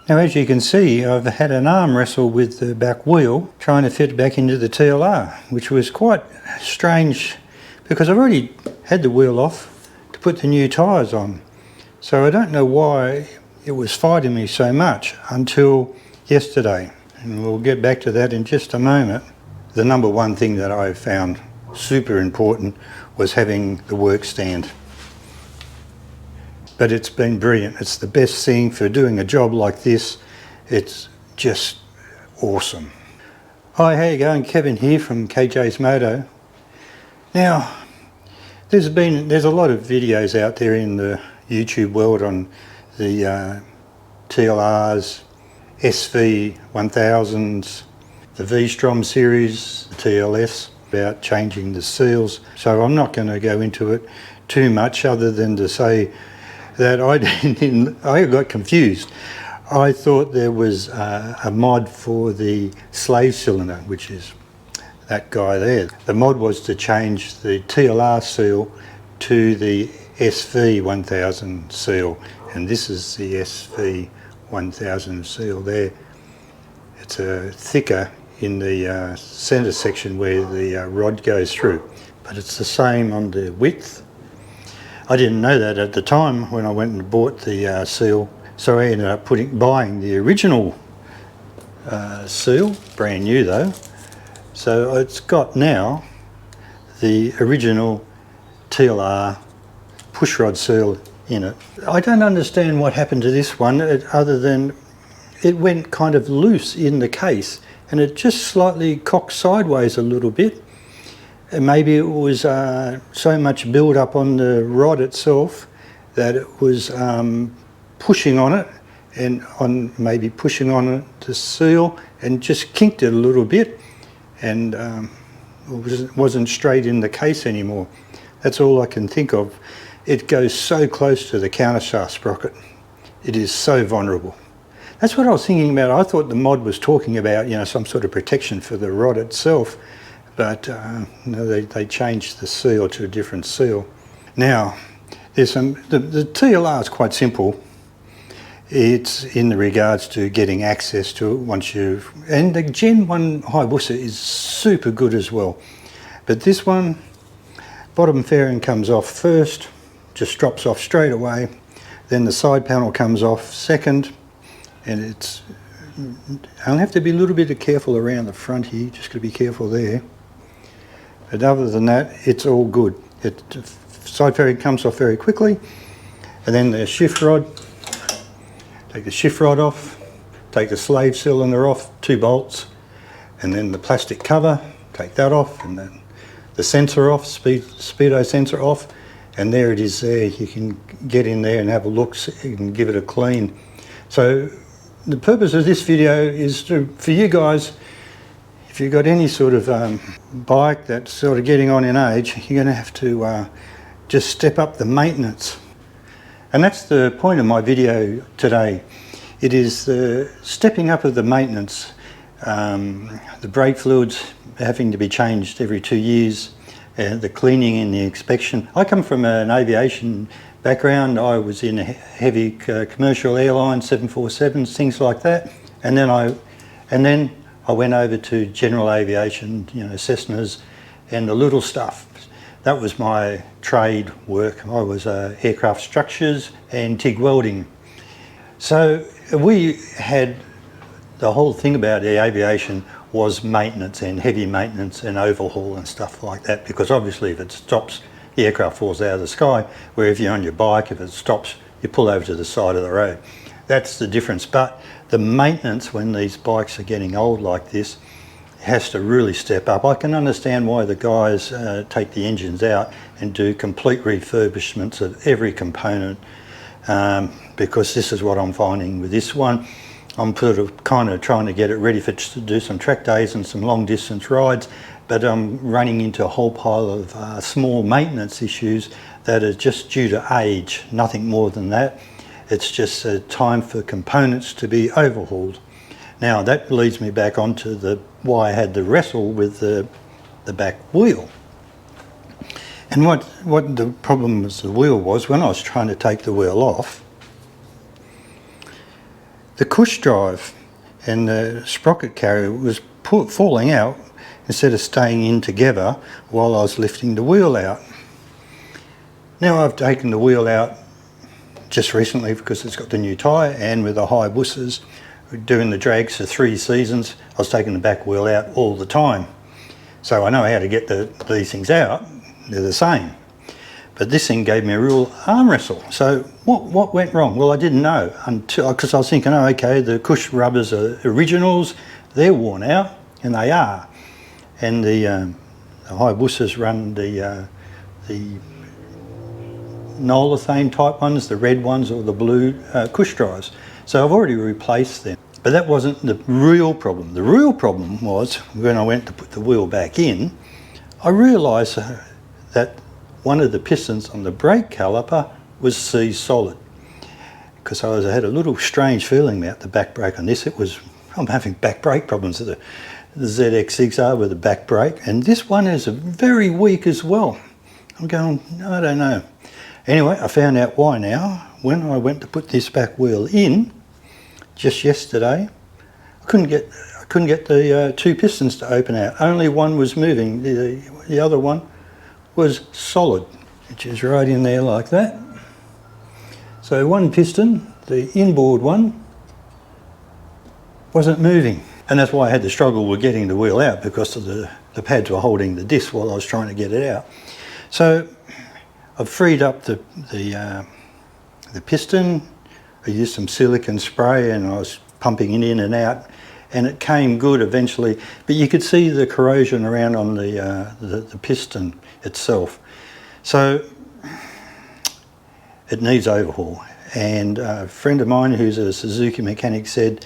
Now, as you can see, I've had an arm wrestle with the back wheel trying to fit it back into the TLR, which was quite strange because I've already had the wheel off to put the new tyres on. So I don't know why it was fighting me so much until yesterday, and we'll get back to that in just a moment. The number one thing that I found super important was having the work stand. But it's been brilliant. It's the best thing for doing a job like this. It's just awesome. Hi, how you going? Kevin here from KJ's Moto. Now, there's a lot of videos out there in the YouTube world on the TLRs, SV1000s, the V-Strom series, the TLS, about changing the seals. So I'm not going to go into it too much other than to say that I got confused. I thought there was a mod for the slave cylinder, which is that guy there. The mod was to change the TLR seal to the SV1000 seal, and this is the SV1000 seal there. It's thicker in the centre section where the rod goes through, but it's the same on the width. I didn't know that at the time when I went and bought the seal, so I ended up buying the original seal, brand new though. So it's got now the original TLR pushrod seal in it. I don't understand what happened to this one other than it went kind of loose in the case and it just slightly cocked sideways a little bit. And maybe it was so much build up on the rod itself that it was pushing on it and maybe pushing on it to seal and just kinked it a little bit, and it wasn't straight in the case anymore. That's all I can think of. It goes so close to the countershaft sprocket. It is so vulnerable. That's what I was thinking about. I thought the mod was talking about, you know, some sort of protection for the rod itself. But no, they changed the seal to a different seal. Now, there's the TLR is quite simple. It's in regards to getting access to it once and the Gen 1 Hayabusa is super good as well. But this one, bottom fairing comes off first, just drops off straight away. Then the side panel comes off second, and I'll have to be a little bit careful around the front here, just got to be careful there. But other than that, it's all good. Side fairing comes off very quickly, and then the shift rod, take the shift rod off, take the slave cylinder off, 2 bolts, and then the plastic cover, take that off, and then the sensor off, speedo sensor off, and there it is there. You can get in there and have a look, you can give it a clean. So the purpose of this video is for you guys, if you've got any sort of bike that's sort of getting on in age, you're going to have to just step up the maintenance. And that's the point of my video today. It is the stepping up of the maintenance. The brake fluids having to be changed every 2 years, the cleaning and the inspection. I come from an aviation background. I was in a heavy commercial airlines, 747s, things like that. And then I went over to general aviation, you know, Cessnas and the little stuff. That was my trade work. I was aircraft structures and TIG welding. So we had the whole thing about the aviation was maintenance and heavy maintenance and overhaul and stuff like that, because obviously if it stops, the aircraft falls out of the sky, where if you're on your bike, if it stops, you pull over to the side of the road. That's the difference. But the maintenance when these bikes are getting old like this has to really step up. I can understand why the guys take the engines out and do complete refurbishments of every component, because this is what I'm finding with this one. I'm kind of trying to get it ready to do some track days and some long distance rides, but I'm running into a whole pile of small maintenance issues that are just due to age, nothing more than that. It's just time for components to be overhauled. Now that leads me back onto why I had the wrestle with the back wheel. And what the problem with the wheel was, when I was trying to take the wheel off, the cush drive and the sprocket carrier was falling out instead of staying in together while I was lifting the wheel out. Now I've taken the wheel out just recently because it's got the new tyre, and with the high buses doing the drags for 3 seasons, I was taking the back wheel out all the time. So I know how to get these things out, they're the same. But this thing gave me a real arm wrestle. So what went wrong? Well, I didn't know until, because I was thinking, oh, okay, the cush rubbers are originals, they're worn out, and they are. And the high buses run the Nolithane type ones, the red ones or the blue cush drives. So I've already replaced them. But that wasn't the real problem. The real problem was when I went to put the wheel back in, I realised that one of the pistons on the brake caliper was seized solid. Because I had a little strange feeling about the back brake on this. I'm having back brake problems with the ZX6R with the back brake, and this one is very weak as well. I'm going, I don't know. Anyway, I found out why now. When I went to put this back wheel in, just yesterday, I couldn't get the 2 pistons to open out. Only one was moving. The other one was solid, which is right in there like that. So one piston, the inboard one, wasn't moving. And that's why I had to struggle with getting the wheel out, because of the pads were holding the disc while I was trying to get it out. So I've freed up the piston. I used some silicone spray and I was pumping it in and out, and it came good eventually. But you could see the corrosion around on the piston itself. So it needs overhaul. And a friend of mine who's a Suzuki mechanic said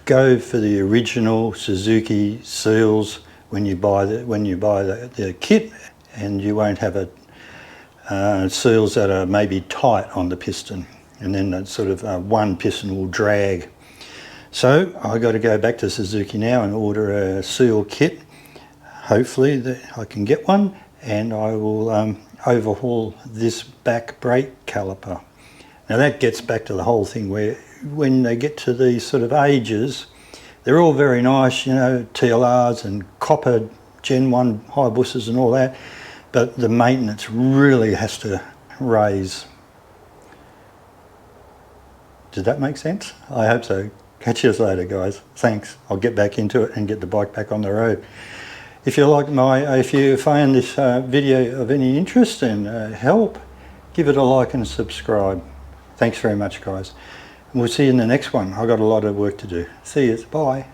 go for the original Suzuki seals when you buy the kit, and you won't have seals that are maybe tight on the piston, and then that sort of one piston will drag. So I got to go back to Suzuki now and order a seal kit. Hopefully I can get one, and I will overhaul this back brake caliper. Now that gets back to the whole thing where when they get to these sort of ages, they're all very nice, you know, TLRs and copper Gen 1 high buses and all that, but the maintenance really has to raise. Did that make sense? I hope so. Catch you later, guys. Thanks. I'll get back into it and get the bike back on the road. If you find this video of any interest and help, give it a like and subscribe. Thanks very much, guys. And we'll see you in the next one. I've got a lot of work to do. See you. Bye.